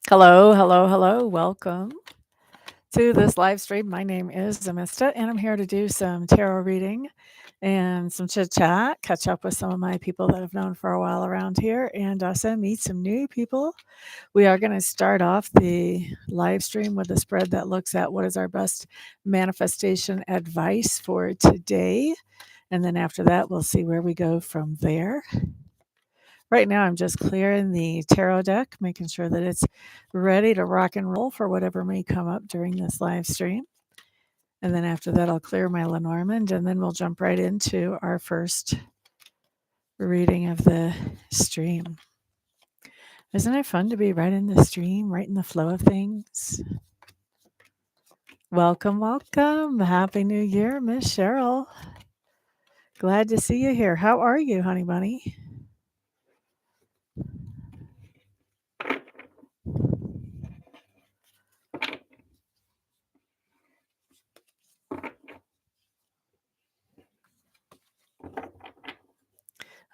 Hello, hello, hello. Welcome to this live stream. My name is Amista, and I'm here to do some tarot reading and some chit chat, catch up with some of my people that I've known for a while around here, and also meet some new people. We are going to start off the live stream with a spread that looks at what is our best manifestation advice for today. And then after that, we'll see where we go from there. Right now, I'm just clearing the tarot deck, making sure that it's ready to rock and roll for whatever may come up during this live stream. And then after that, I'll clear my Lenormand, and then we'll jump right into our first reading of the stream. Isn't it fun to be right in the stream, right in the flow of things? Welcome, welcome. Happy New Year, Miss Cheryl. Glad to see you here. How are you, honey bunny?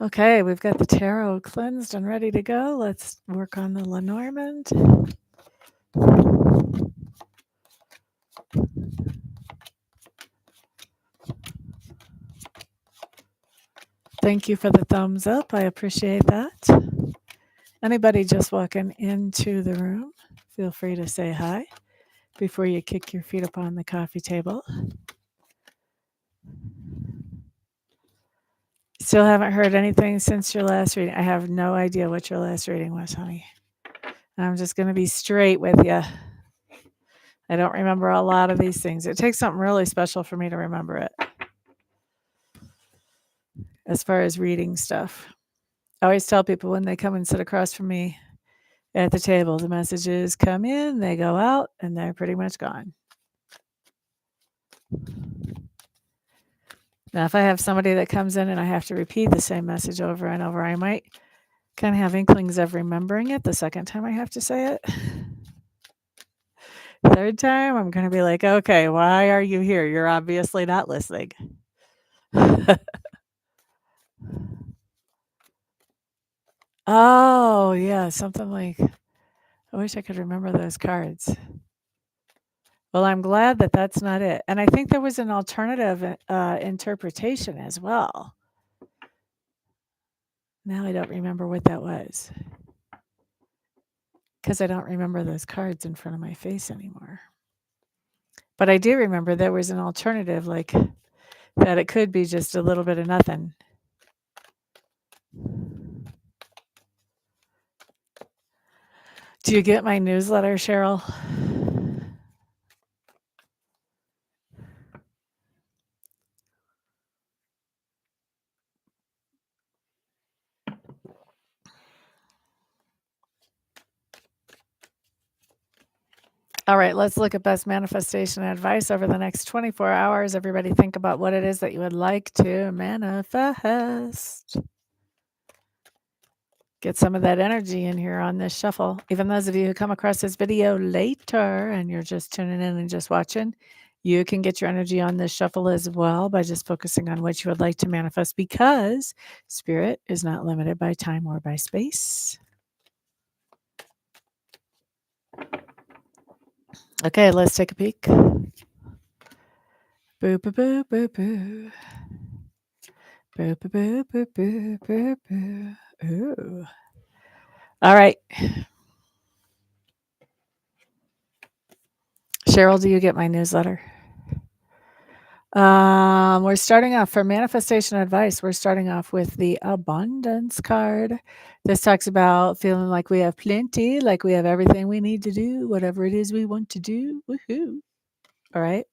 Okay, we've got the tarot cleansed and ready to go. Let's work on the Lenormand. Thank you for the thumbs up. I appreciate that. Anybody just walking into the room, feel free to say hi before you kick your feet up on the coffee table. Still haven't heard anything since your last reading. I have no idea what your last reading was, honey. I'm just going to be straight with you. I don't remember a lot of these things. It takes something really special for me to remember it. As far as reading stuff, I always tell people when they come and sit across from me at the table, the messages come in, they go out, and they're pretty much gone. Now, if I have somebody that comes in and I have to repeat the same message over and over, I might kind of have inklings of remembering it the second time I have to say it. Third time, I'm going to be like, okay, why are you here? You're obviously not listening. Oh, yeah, something like, I wish I could remember those cards. Well, I'm glad that that's not it. And I think there was an alternative interpretation as well. Now I don't remember what that was because I don't remember those cards in front of my face anymore. But I do remember there was an alternative, like that it could be just a little bit of nothing. Do you get my newsletter, Cheryl? All right, let's look at best manifestation advice over the next 24 hours. Everybody think about what it is that you would like to manifest. Get some of that energy in here on this shuffle. Even those of you who come across this video later and you're just tuning in and just watching, you can get your energy on this shuffle as well by just focusing on what you would like to manifest, because spirit is not limited by time or by space. Okay, let's take a peek. Boo, boo, boo, boo, boo. Boo, boo, boo, boo, boo, boo, boo. Ooh. All right. Cheryl, do you get my newsletter? We're starting off for manifestation advice. We're starting off with the abundance card. This talks about feeling like we have plenty, like we have everything we need to do, whatever it is we want to do. Woohoo. All right.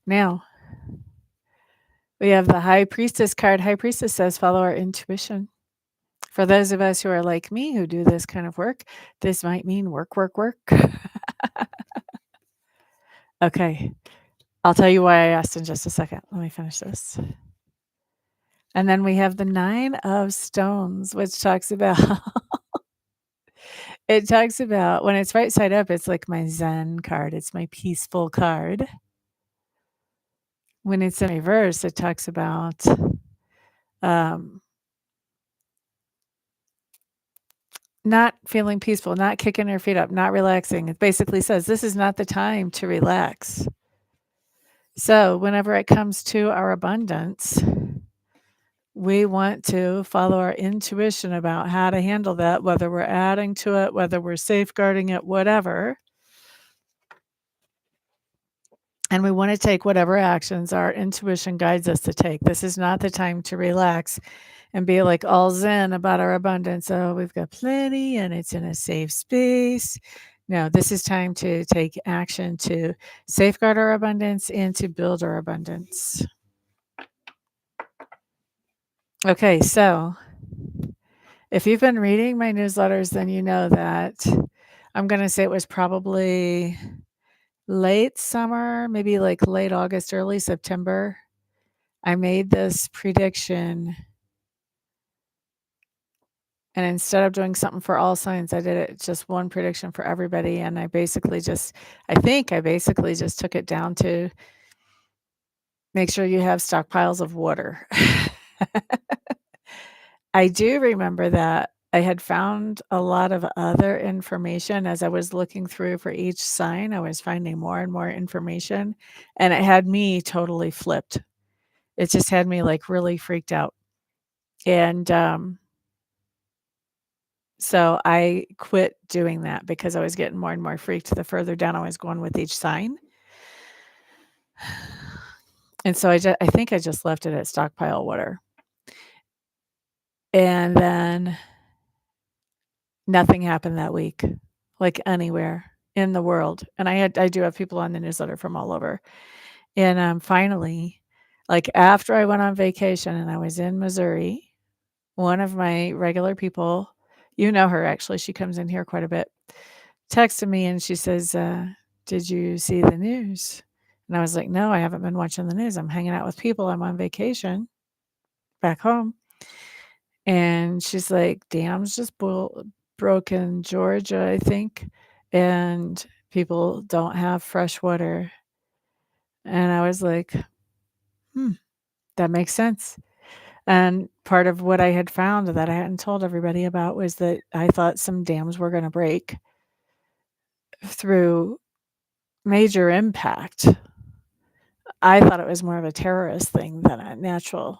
Now, we have the High Priestess card. High Priestess says, follow our intuition. For those of us who are like me, who do this kind of work, this might mean work, work, work. Okay. I'll tell you why I asked in just a second. Let me finish this. And then we have the 9 of Stones, which talks about it talks about when it's right side up, it's like my Zen card. It's my peaceful card. When it's in reverse, it talks about not feeling peaceful, not kicking your feet up, not relaxing. It basically says this is not the time to relax. So, whenever it comes to our abundance, we want to follow our intuition about how to handle that, whether we're adding to it, whether we're safeguarding it, whatever. And we want to take whatever actions our intuition guides us to take. This is not the time to relax and be like all zen about our abundance. Oh, we've got plenty and it's in a safe space. No, this is time to take action to safeguard our abundance and to build our abundance. Okay, so if you've been reading my newsletters, then you know that I'm going to say it was probably late summer, maybe like late August, early September. I made this prediction, and instead of doing something for all signs, I did it just one prediction for everybody. And I basically just took it down to make sure you have stockpiles of water. I do remember that I had found a lot of other information as I was looking through for each sign. I was finding more and more information, and it had me totally flipped. It just had me like really freaked out. And so I quit doing that because I was getting more and more freaked the further down I was going with each sign. And so I think I just left it at stockpile water. And then nothing happened that week, like anywhere in the world. And I do have people on the newsletter from all over. And finally, like after I went on vacation and I was in Missouri, one of my regular people, you know her actually, she comes in here quite a bit, texted me and she says, "Did you see the news?" And I was like, "No, I haven't been watching the news. I'm hanging out with people. I'm on vacation back home." And she's like, "Dams just broke in Georgia, I think, and people don't have fresh water." And I was like, "Hmm, that makes sense." And part of what I had found that I hadn't told everybody about was that I thought some dams were gonna break through major impact. I thought it was more of a terrorist thing than a natural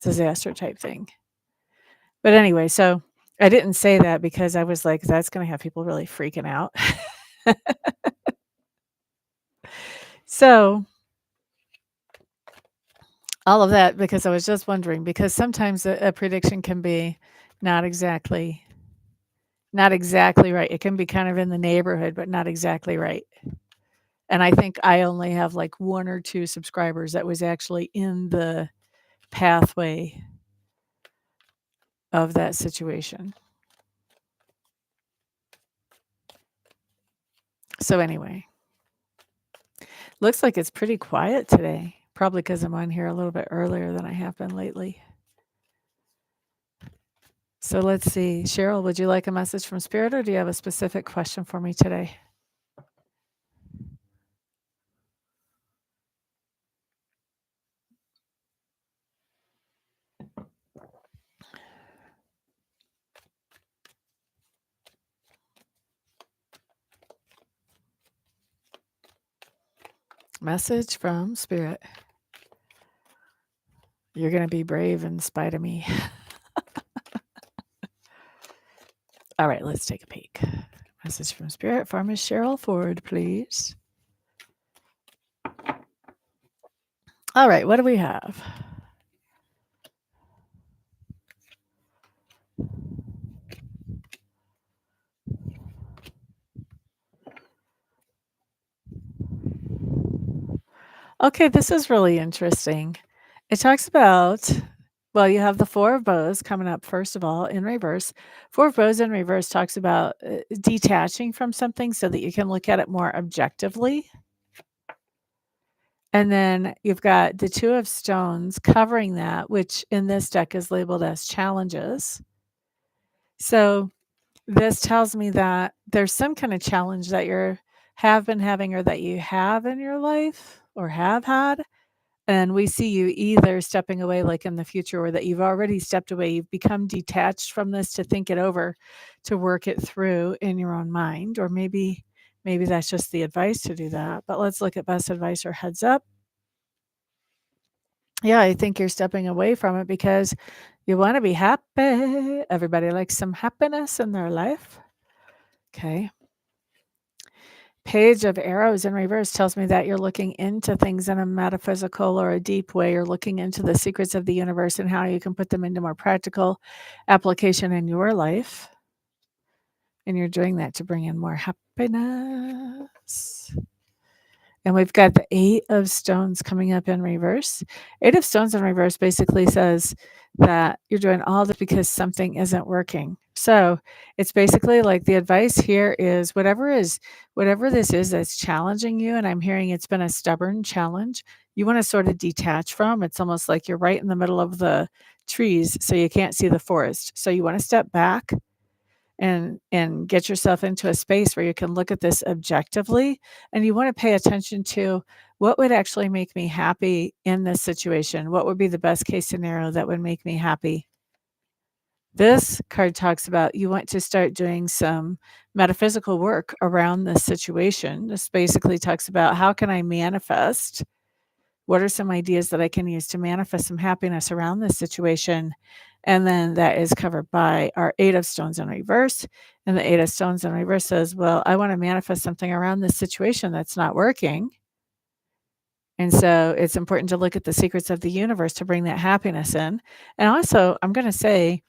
disaster type thing. But anyway, so I didn't say that because I was like, that's gonna have people really freaking out. So, all of that because I was just wondering, because sometimes a prediction can be not exactly right. It can be kind of in the neighborhood, but not exactly right. And I think I only have like 1 or 2 subscribers that was actually in the pathway of that situation. So anyway, looks like it's pretty quiet today, probably because I'm on here a little bit earlier than I have been lately. So let's see. Cheryl, would you like a message from Spirit, or do you have a specific question for me today? Message from Spirit. You're going to be brave in spite of me. All right, let's take a peek. Message from Spirit for Miss Cheryl Ford, please. All right, what do we have? Okay, this is really interesting. It talks about, well, you have the Four of Bows coming up, first of all, in reverse. Four of Bows in reverse talks about detaching from something so that you can look at it more objectively. And then you've got the Two of Stones covering that, which in this deck is labeled as challenges. So this tells me that there's some kind of challenge that you have been having or that you have in your life or have had. And we see you either stepping away like in the future or that you've already stepped away. You've become detached from this to think it over, to work it through in your own mind. Or maybe that's just the advice to do that. But let's look at best advice or heads up. Yeah, I think you're stepping away from it because you want to be happy. Everybody likes some happiness in their life. Okay. Page of arrows in reverse tells me that you're looking into things in a metaphysical or a deep way. You're looking into the secrets of the universe and how you can put them into more practical application in your life. And you're doing that to bring in more happiness. And we've got the 8 of stones coming up in reverse. 8 of stones in reverse basically says that you're doing all this because something isn't working. So it's basically like the advice here is whatever this is that's challenging you, and I'm hearing it's been a stubborn challenge, you want to sort of detach from. It's almost like you're right in the middle of the trees, so you can't see the forest. So you want to step back and get yourself into a space where you can look at this objectively, and you want to pay attention to what would actually make me happy in this situation. What would be the best case scenario that would make me happy? This card talks about you want to start doing some metaphysical work around this situation. This basically talks about how can I manifest. What are some ideas that I can use to manifest some happiness around this situation? And then that is covered by our 8 of stones in reverse. And the 8 of stones in reverse says, well, I want to manifest something around this situation that's not working. And so it's important to look at the secrets of the universe to bring that happiness in. And also, I'm going to say,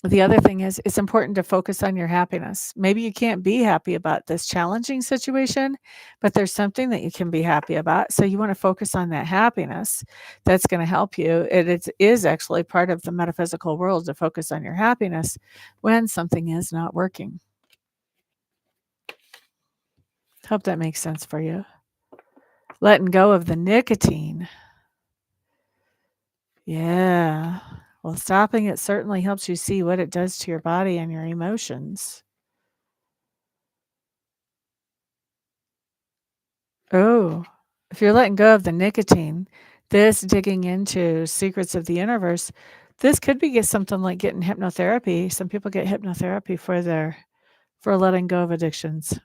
the other thing is it's important to focus on your happiness. Maybe you can't be happy about this challenging situation, but there's something that you can be happy about. So you want to focus on that happiness. That's going to help you. It is actually part of the metaphysical world to focus on your happiness when something is not working. Hope that makes sense for you. Letting go of the nicotine. Yeah. Well, stopping it certainly helps you see what it does to your body and your emotions. Oh, if you're letting go of the nicotine, this digging into secrets of the universe, this could be something like getting hypnotherapy. Some people get hypnotherapy for letting go of addictions.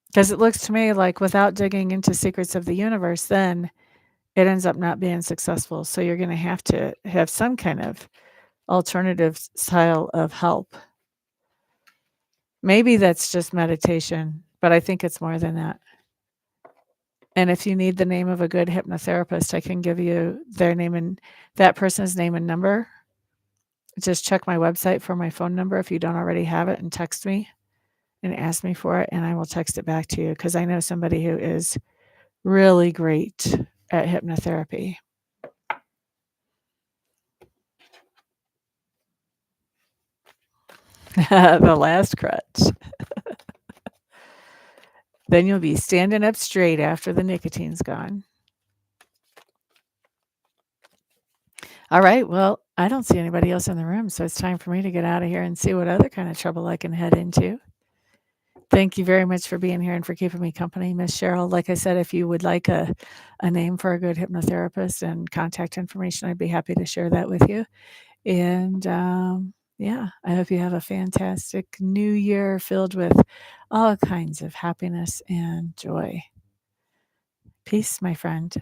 Because it looks to me like without digging into secrets of the universe, then it ends up not being successful. So you're going to have some kind of alternative style of help. Maybe that's just meditation, but I think it's more than that. And if you need the name of a good hypnotherapist, I can give you their name and that person's name and number. Just check my website for my phone number if you don't already have it and text me and ask me for it, and I will text it back to you because I know somebody who is really great at hypnotherapy. The last crutch. Then you'll be standing up straight after the nicotine's gone. All right, well, I don't see anybody else in the room, so it's time for me to get out of here and see what other kind of trouble I can head into. Thank you very much for being here and for keeping me company, Miss Cheryl. Like I said, if you would like a name for a good hypnotherapist and contact information, I'd be happy to share that with you. And yeah, I hope you have a fantastic new year filled with all kinds of happiness and joy. Peace, my friend.